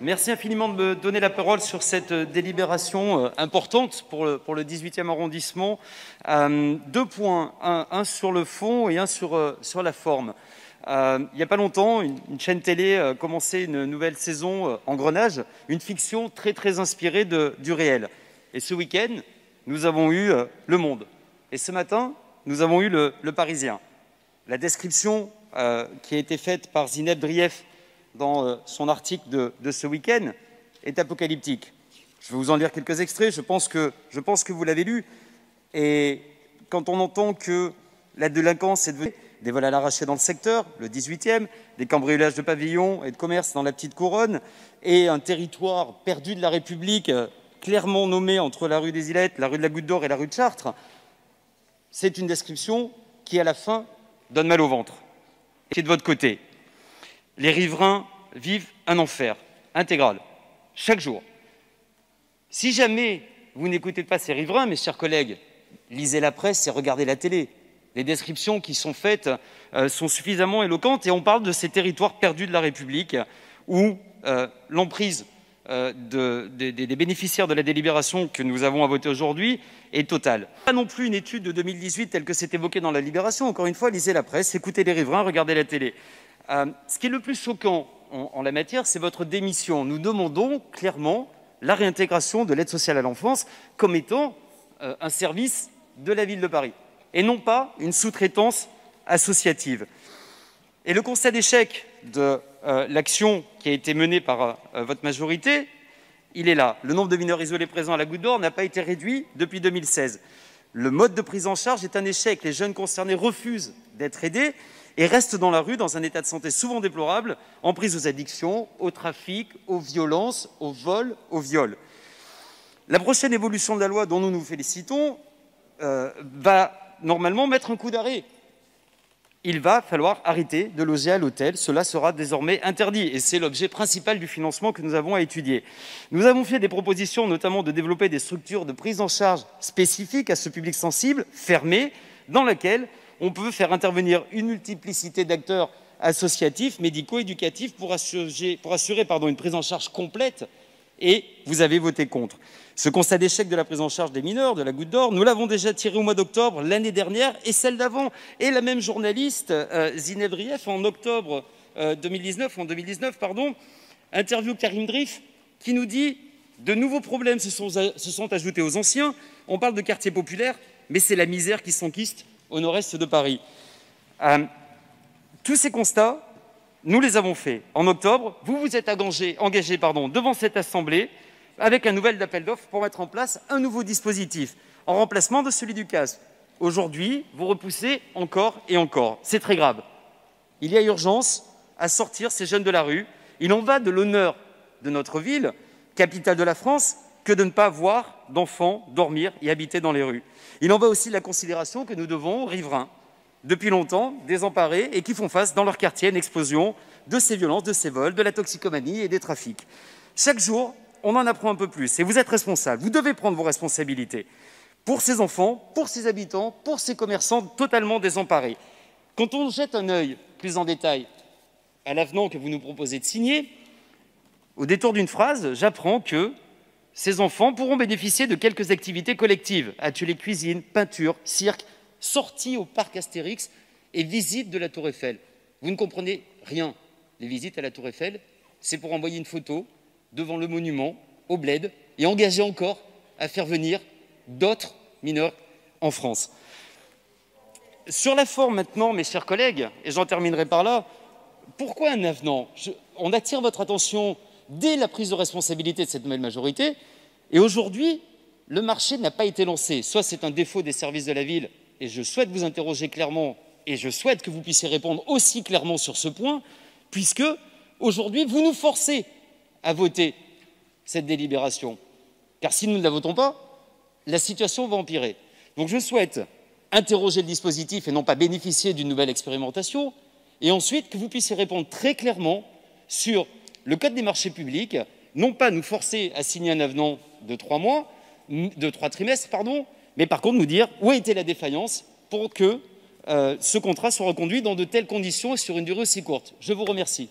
Merci infiniment de me donner la parole sur cette délibération importante pour le 18e arrondissement. 2 points, un sur le fond et un sur la forme. Il n'y a pas longtemps, une chaîne télé a commencé une nouvelle saison, Engrenage, une fiction très inspirée du réel. Et ce week-end, nous avons eu Le Monde. Et ce matin, nous avons eu le Parisien. La description qui a été faite par Zineb Drief dans son article de ce week-end est apocalyptique. Je vais vous en lire quelques extraits, je pense que vous l'avez lu. Et quand on entend que la délinquance est devenue des vols à l'arraché dans le secteur, le 18e, des cambriolages de pavillons et de commerces dans la petite couronne, et un territoire perdu de la République, clairement nommé entre la rue des Ilettes, la rue de la Goutte d'Or et la rue de Chartres, c'est une description qui, à la fin, donne mal au ventre. Et qui est de votre côté. Les riverains vivent un enfer intégral, chaque jour. Si jamais vous n'écoutez pas ces riverains, mes chers collègues, lisez la presse et regardez la télé. Les descriptions qui sont faites sont suffisamment éloquentes et on parle de ces territoires perdus de la République où l'emprise des bénéficiaires de la délibération que nous avons à voter aujourd'hui est totale. Pas non plus une étude de 2018 telle que c'est évoqué dans la Libération. Encore une fois, lisez la presse, écoutez les riverains, regardez la télé. Ce qui est le plus choquant en la matière, c'est votre démission. Nous demandons clairement la réintégration de l'aide sociale à l'enfance comme étant un service de la ville de Paris et non pas une sous-traitance associative. Et le constat d'échec de l'action qui a été menée par votre majorité, il est là. Le nombre de mineurs isolés présents à la Goutte d'Or n'a pas été réduit depuis 2016. Le mode de prise en charge est un échec. Les jeunes concernés refusent d'être aidés et restent dans la rue dans un état de santé souvent déplorable, en prise aux addictions, au trafic, aux violences, aux vols, aux viols. La prochaine évolution de la loi dont nous nous félicitons va normalement mettre un coup d'arrêt. Il va falloir arrêter de loger à l'hôtel, cela sera désormais interdit et c'est l'objet principal du financement que nous avons à étudier. Nous avons fait des propositions, notamment de développer des structures de prise en charge spécifiques à ce public sensible, fermées, dans lesquelles on peut faire intervenir une multiplicité d'acteurs associatifs, médicaux, éducatifs pour assurer une prise en charge complète et vous avez voté contre. Ce constat d'échec de la prise en charge des mineurs de la Goutte d'Or, nous l'avons déjà tiré au mois d'octobre l'année dernière et celle d'avant. Et la même journaliste, Zineb Drief, en 2019, interview Karim Drif, qui nous dit « De nouveaux problèmes se sont ajoutés aux anciens. On parle de quartier populaire, mais c'est la misère qui s'enquiste au nord-est de Paris. » Tous ces constats, nous les avons faits en octobre. Vous vous êtes engagé devant cette Assemblée avec un nouvel appel d'offres pour mettre en place un nouveau dispositif, en remplacement de celui du CAS. Aujourd'hui, vous repoussez encore et encore. C'est très grave. Il y a urgence à sortir ces jeunes de la rue. Il en va de l'honneur de notre ville, capitale de la France, que de ne pas voir d'enfants dormir et habiter dans les rues. Il en va aussi de la considération que nous devons aux riverains, depuis longtemps désemparés et qui font face dans leur quartier à une explosion de ces violences, de ces vols, de la toxicomanie et des trafics. Chaque jour, on en apprend un peu plus et vous êtes responsables, vous devez prendre vos responsabilités pour ces enfants, pour ces habitants, pour ces commerçants totalement désemparés. Quand on jette un œil plus en détail à l'avenant que vous nous proposez de signer, au détour d'une phrase, j'apprends que ces enfants pourront bénéficier de quelques activités collectives, ateliers cuisine, peinture, cirque, sorties au parc Astérix et visite de la Tour Eiffel. Vous ne comprenez rien. Les visites à la Tour Eiffel, c'est pour envoyer une photo devant le monument, au bled, et engager encore à faire venir d'autres mineurs en France. Sur la forme maintenant, mes chers collègues, et j'en terminerai par là, pourquoi un avenant? On attire votre attention dès la prise de responsabilité de cette nouvelle majorité, et aujourd'hui, le marché n'a pas été lancé. Soit c'est un défaut des services de la ville, et je souhaite vous interroger clairement, et je souhaite que vous puissiez répondre aussi clairement sur ce point, puisque aujourd'hui, vous nous forcez à voter cette délibération. Car si nous ne la votons pas, la situation va empirer. Donc je souhaite interroger le dispositif et non pas bénéficier d'une nouvelle expérimentation, et ensuite que vous puissiez répondre très clairement sur le code des marchés publics, non pas nous forcer à signer un avenant de 3 trimestres, mais par contre nous dire où a été la défaillance pour que ce contrat soit reconduit dans de telles conditions et sur une durée aussi courte. Je vous remercie.